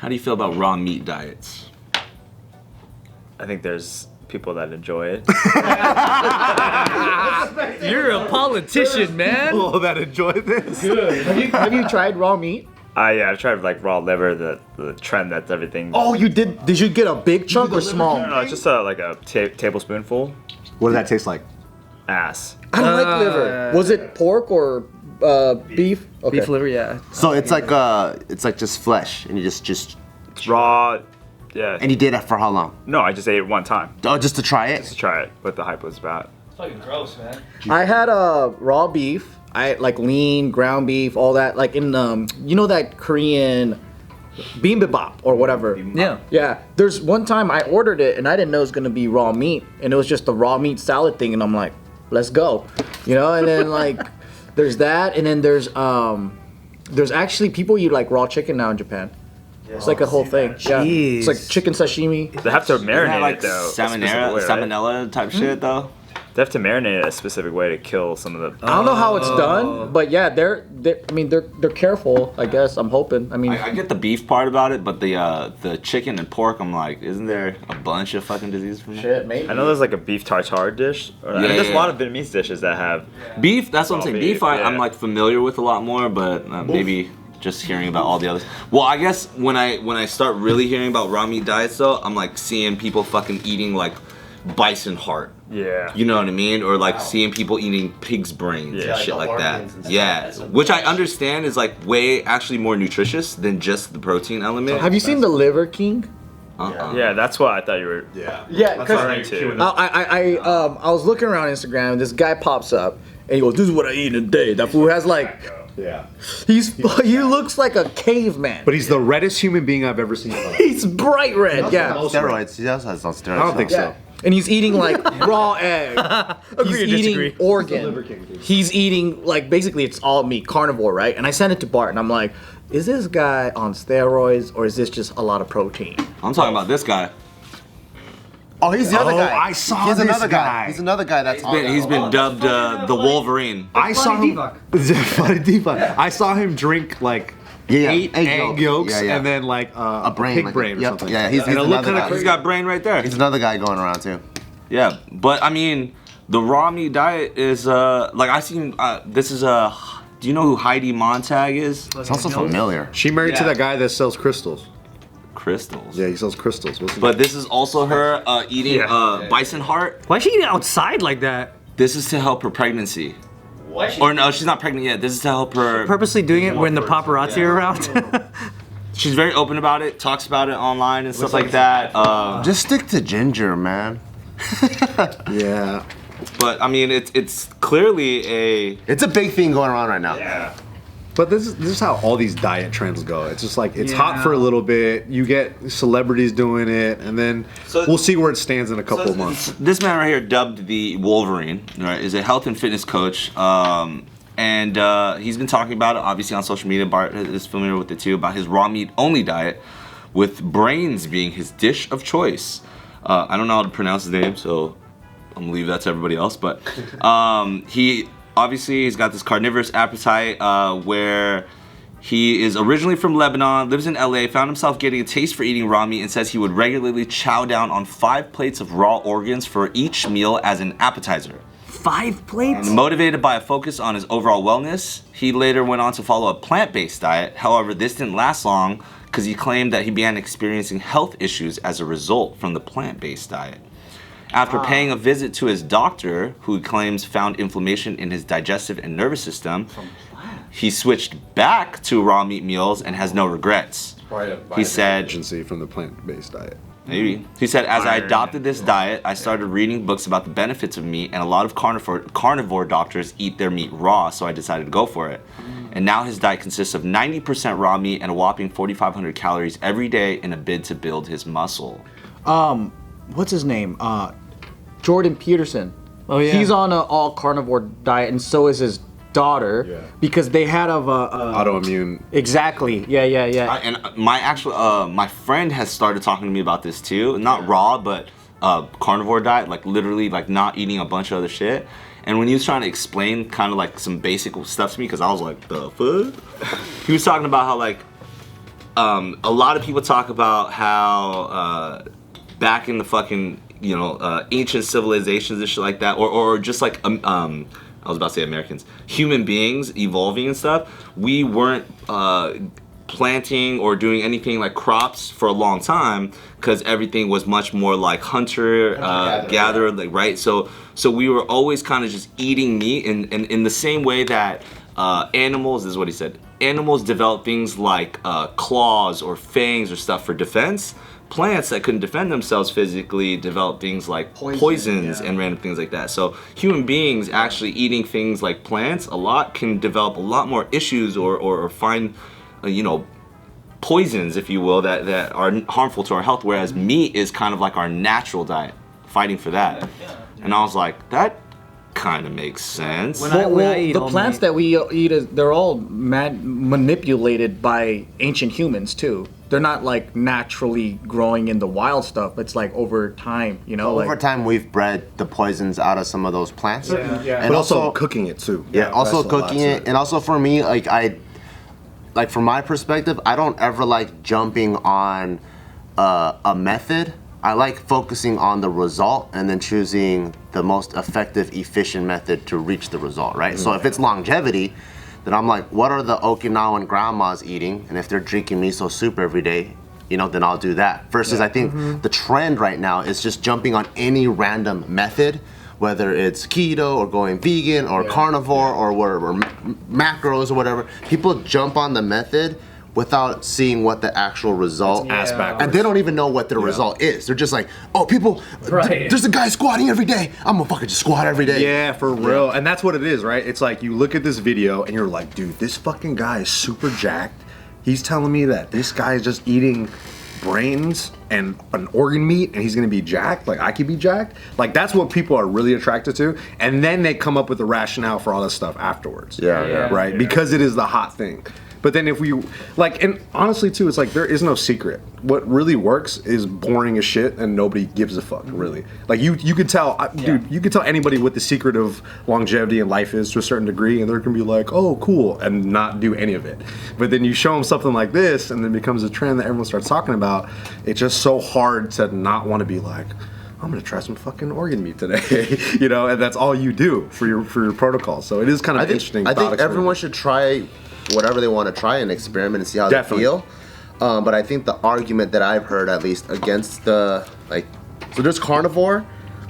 How do you feel about raw meat diets? I think there's people that enjoy it. You're a politician, man. People that enjoy this. Good. Have you tried raw meat? I tried like raw liver, the Tran that's everything. Oh, you did? Did you get a big chunk or small? No, it's just like a tablespoonful. What does that taste like? Ass. I don't like liver. Was it pork or beef? Okay. Beef liver, yeah. So it's like just flesh, and you just It's raw. Yeah. and you did that for how long? No, I just ate it one time Oh, just to try just it. to try it. What the hype was about. It's fucking gross, man. I had raw beef. I like lean ground beef, all that. Like in you know that Korean bibimbap or whatever. Yeah. Yeah. There's one time I ordered it and I didn't know it was gonna be raw meat, and it was just a raw meat salad thing, and I'm like, let's go, you know. And then like, there's that, and then there's actually people eat like raw chicken now in Japan. It's like a whole thing. Yeah. It's like chicken sashimi. They have to marinate like it though. a specific way, right? salmonella type shit though. They have to marinate it a specific way to kill some of the. I don't know how it's done, but yeah, they're careful. I guess I'm hoping. I mean, I get the beef part about it, but the chicken and pork, I'm like, isn't there a bunch of fucking diseases from that? shit, maybe. I know there's like a beef tartare dish. I mean, there's a lot of Vietnamese dishes that have. Beef, that's what I'm saying. Beef, yeah. I'm like familiar with a lot more, but maybe just hearing about all the others. Well, I guess when I start really hearing about raw meat diets though, I'm like seeing people fucking eating like bison heart. Yeah. You know what I mean? Or like seeing people eating pig's brains and shit like that. Yeah. stuff. Which I understand is like way actually more nutritious than just the protein element. Have you seen the Liver King? Yeah, that's what I thought you were. Yeah. Yeah, referring because to. I was looking around Instagram. This guy pops up and he goes, "This is what I eat in a day." That fool has like, Yeah. he looks like a caveman. But he's the reddest human being I've ever seen in my life. He's bright red. Yeah. Steroids. He also has on steroids. I don't think so. And he's eating like raw egg. He's Agree to eating disagree. organ. He's eating like basically it's all meat, carnivore, right? And I sent it to Bart, and I'm like, is this guy on steroids or is this just a lot of protein? I'm talking about this guy. Oh, he's the other guy. I saw He's this another guy. He's another guy that's on. He's been dubbed the Wolverine. I saw him. Funny Diva. I saw him drink like eight egg yolks Yeah, yeah. and then like a brain, pig like brain or yep, something. yeah, he's and it looked another kind guy. He's got brain right there. He's another guy going around too. Yeah, but I mean, the raw meat diet is like I seen. This is do you know who Heidi Montag is? It's also familiar. She married to that guy that sells crystals. Crystals. Yeah, he sells crystals. What's his But this is also her eating bison heart. Why is she eating outside like that? This is to help her pregnancy. Or no, she's not pregnant yet. This is to help her. Purposely doing it when the paparazzi are around? She's very open about it. Talks about it online and stuff like that. Just stick to ginger, man. Yeah. But I mean, it's clearly a. It's a big thing going around right now. Yeah. But this is how all these diet trends go. It's just like it's hot for a little bit. You get celebrities doing it, and then we'll see where it stands in a couple of months. This man right here, dubbed the Wolverine, right, is a health and fitness coach. And he's been talking about it, obviously, on social media. Bart is familiar with it too, about his raw meat only diet, with brains being his dish of choice. I don't know how to pronounce his name, so I'm gonna leave that to everybody else. But he's got this carnivorous appetite where he is originally from Lebanon, lives in LA, found himself getting a taste for eating raw meat, and says he would regularly chow down on 5 plates of raw organs for each meal as an appetizer. 5 plates? Motivated by a focus on his overall wellness, he later went on to follow a plant-based diet. However, this didn't last long because he claimed that he began experiencing health issues as a result from the plant-based diet. After paying a visit to his doctor, who he claims found inflammation in his digestive and nervous system, he switched back to raw meat meals and has no regrets. He said, Agency from the plant-based diet. maybe. He said, as I adopted this diet, I started reading books about the benefits of meat, and a lot of carnivore doctors eat their meat raw, so I decided to go for it. And now his diet consists of 90% raw meat and a whopping 4,500 calories every day in a bid to build his muscle. What's his name? Jordan Peterson. Oh, yeah. He's on an all carnivore diet, and so is his daughter, because they had Autoimmune. Exactly. Yeah. And my friend has started talking to me about this too. Not raw, but carnivore diet, like literally like not eating a bunch of other shit. And when he was trying to explain kind of like some basic stuff to me, because I was like, the fuck? He was talking about how like a lot of people talk about how back in the fucking ancient civilizations and shit like that, or just like I was about to say Americans, human beings evolving and stuff. We weren't planting or doing anything like crops for a long time because everything was much more like hunter gatherer, like, right? So we were always kind of just eating meat, and in the same way that animals, this is what he said, animals develop things like claws or fangs or stuff for defense. Plants that couldn't defend themselves physically develop things like poisons and random things like that. So human beings actually eating things like plants a lot can develop a lot more issues or find poisons, if you will, that are harmful to our health, whereas meat is kind of like our natural diet, fighting for that. And I was like, that kind of makes sense. When I eat the plants that we eat, they're all manipulated by ancient humans too. They're not like naturally growing in the wild stuff. It's like over time, Over time, we've bred the poisons out of some of those plants. And And also cooking it too. also That's a lot cooking to it, and also for me, like from my perspective, I don't ever like jumping on a method. I like focusing on the result and then choosing the most effective, efficient method to reach the result, right? So if it's longevity, then I'm like, what are the Okinawan grandmas eating? And if they're drinking miso soup every day, then I'll do that. Versus I think the trend right now is just jumping on any random method, whether it's keto or going vegan or carnivore or macros or whatever. People jump on the method without seeing what the actual result ass backwards. and they don't even know what the result is. They're just like, oh, people, there's a guy squatting every day. I'm gonna fucking just squat every day. Yeah, for real. And that's what it is, right? It's like you look at this video and you're like, dude, this fucking guy is super jacked. He's telling me that this guy is just eating brains and an organ meat and he's gonna be jacked. Like, I could be jacked. Like, that's what people are really attracted to. And then they come up with the rationale for all this stuff afterwards. Right? Because it is the hot thing. But then if we, like, and honestly too, it's like there is no secret. What really works is boring as shit and nobody gives a fuck, really. Like you could tell, dude, you could tell anybody what the secret of longevity in life is to a certain degree and they're gonna be like, oh, cool, and not do any of it. But then you show them something like this and it becomes a trend that everyone starts talking about. It's just so hard to not want to be like, I'm gonna try some fucking organ meat today, and that's all you do for your protocol. So it is kind of interesting. I think everyone should try whatever they want to try and experiment and see how they feel. But I think the argument that I've heard, at least, against so there's carnivore,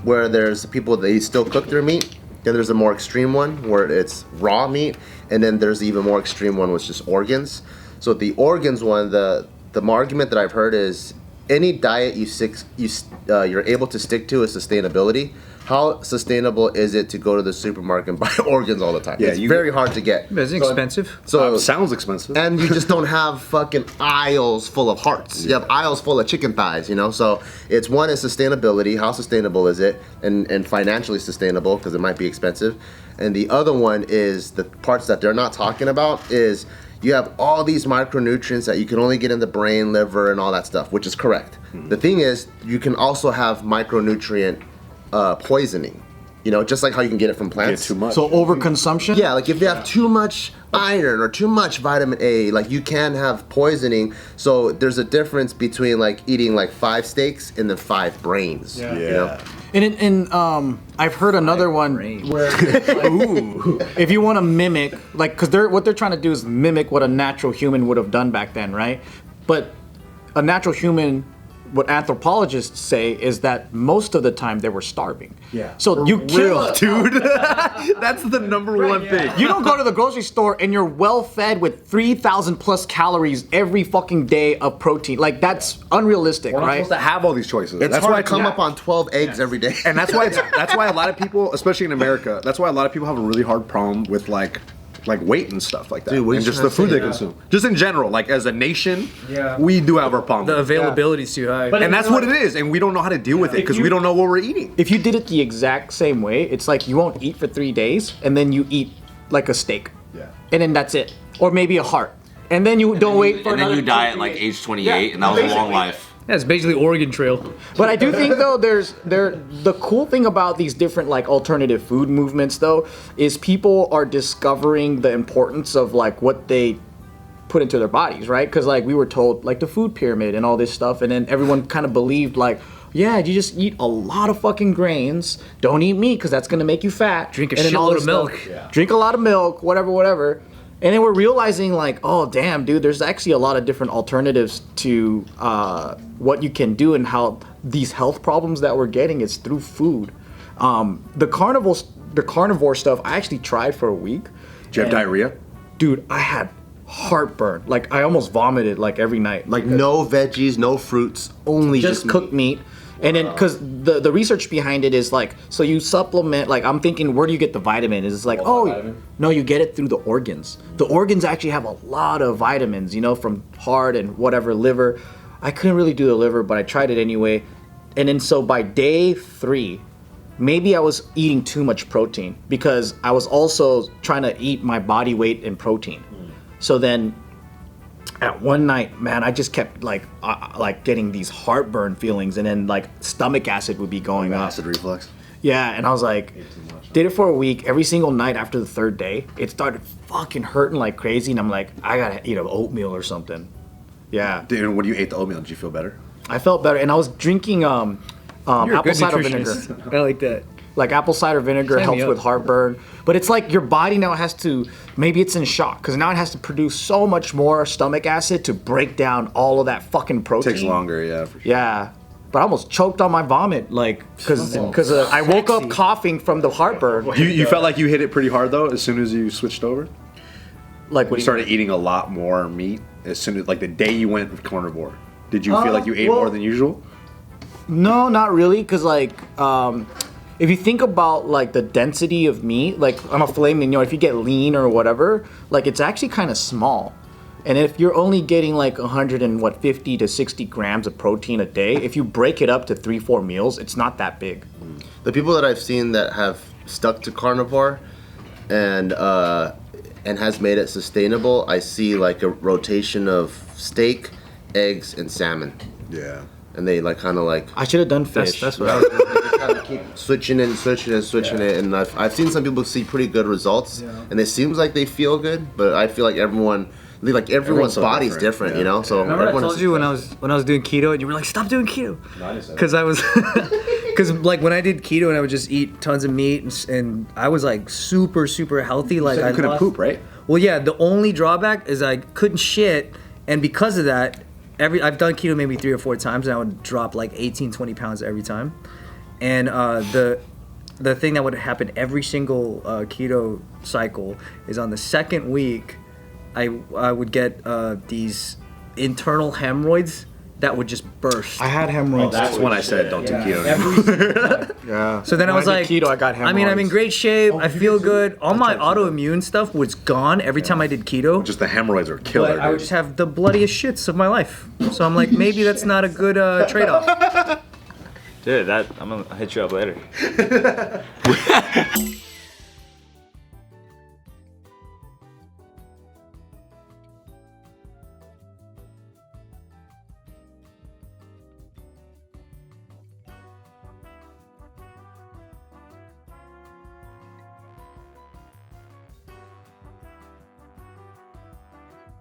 where there's people that still cook their meat. Then there's a more extreme one where it's raw meat, and then there's the even more extreme one which is just organs. So the organs one, the argument that I've heard is any diet you're able to stick to is sustainability. How sustainable is it to go to the supermarket and buy organs all the time? It's very hard to get. It's expensive. So sounds expensive. And you just don't have fucking aisles full of hearts. You have aisles full of chicken thighs, So it's one is sustainability. How sustainable is it? And financially sustainable because it might be expensive. And the other one is the parts that they're not talking about is you have all these micronutrients that you can only get in the brain, liver, and all that stuff, which is correct. The thing is, you can also have micronutrient poisoning, just like how you can get it from plants. Too much. So overconsumption? Yeah, like if you have too much iron or too much vitamin A, like you can have poisoning. So there's a difference between like eating like 5 steaks and then 5 brains. And I've heard another one where if you want to mimic, because what they're trying to do is mimic what a natural human would have done back then, right? But a natural human, what anthropologists say is that most of the time they were starving. Yeah. So you kill, dude. That's the number one thing. You don't go to the grocery store and you're well fed with 3,000 plus calories every fucking day of protein. Like, that's unrealistic, We're not right? supposed to have all these choices. It's that's hard why to come up on 12 eggs every day. And that's why a lot of people, especially in America, that's why a lot of people have a really hard problem with like weight and stuff like that. Dude, what are and you just trying the to food say? they consume. Just in general, like as a nation, we do have our problem. The with it. availability is too high. And that's what it is, and we don't know how to deal with it because we don't know what we're eating. If you did it the exact same way, it's like you won't eat for 3 days and then you eat like a steak. Yeah. And then that's it. Or maybe a heart. And then you don't wait for and then another you die 2, at like 3 age 28, and that was a long life. Yeah, it's basically Oregon Trail. But I do think though the cool thing about these different like alternative food movements though is people are discovering the importance of like what they put into their bodies, right? Because like we were told like the food pyramid and all this stuff, and then everyone kind of believed like, yeah, you just eat a lot of fucking grains, don't eat meat because that's gonna make you fat. Drink a and then all shitload this of milk. stuff. Yeah. Drink a lot of milk, whatever. And then we're realizing like, oh damn, dude, there's actually a lot of different alternatives to what you can do, and how these health problems that we're getting is through food. The carnivore stuff I actually tried for a week. Did you have diarrhea? Dude, I had heartburn. Like I almost vomited like every night. Like no veggies, no fruits, only just cooked meat. And then, because the research behind it is like, so you supplement, like I'm thinking, where do you get the vitamin? It's like, no, you get it through the organs. The organs actually have a lot of vitamins, you know, from heart and whatever, liver. I couldn't really do the liver, but I tried it anyway. And then so by day 3, maybe I was eating too much protein because I was also trying to eat my body weight in protein. So then at one night, man, I just kept like getting these heartburn feelings, and then like stomach acid would be going up. Acid reflux. Yeah, and I was like, did it for a week. Every single night after the 3rd day, it started fucking hurting like crazy, and I'm like, I gotta eat an oatmeal or something. Yeah. Dude, when you ate the oatmeal, did you feel better? I felt better, and I was drinking You're a apple good cider vinegar. nutritionist. I like that. Like apple cider vinegar Sign me helps up. with heartburn, but it's like your body now has to, maybe it's in shock because now it has to produce so much more stomach acid to break down all of that fucking protein. Takes longer, yeah, for sure. Yeah, but I almost choked on my vomit, like because I woke up coughing from the heartburn. You felt like you hit it pretty hard though as soon as you switched over? Like You when started eating a lot more meat as soon as, like the day you went with carnivore. Did you feel like you ate well- more than usual? No, not really, because like if you think about like the density of meat, like on a filet mignon, if you get lean or whatever, like it's actually kind of small. And if you're only getting like 50 to 60 grams of protein a day, if you break it up to 3-4 meals, it's not that big. The people that I've seen that have stuck to carnivore and has made it sustainable, I see like a rotation of steak, eggs, and salmon. Yeah. And they like kind of like I should have done fish. That's what I was doing. they kind of keep switching it, and I've seen some people see pretty good results, and it seems like they feel good, but I feel like everyone's so body's different, different, yeah. you know. So Remember I everyone told has- you when I was doing keto, and you were like, "Stop doing keto," because I was, because like when I did keto and I would just eat tons of meat and I was like super healthy. Like You I couldn't lost- poop, right? Well, yeah. The only drawback is I couldn't shit, and because of that, I've done keto maybe 3 or 4 times, and I would drop like 18, 20 pounds every time. And the thing that would happen every single keto cycle is on the 2nd week, I would get these internal hemorrhoids that would just burst. I had hemorrhoids. That's when I said don't do keto. Every single time. Yeah. So then I When was did like, keto, I got I mean, I'm in hemorrhoids. great shape. I feel good. All my autoimmune stuff was gone every time I did keto. Just the hemorrhoids are killer. But I would dude. just have the bloodiest shits of my life. So I'm like, maybe that's not a good trade-off. Dude, I'm gonna hit you up later.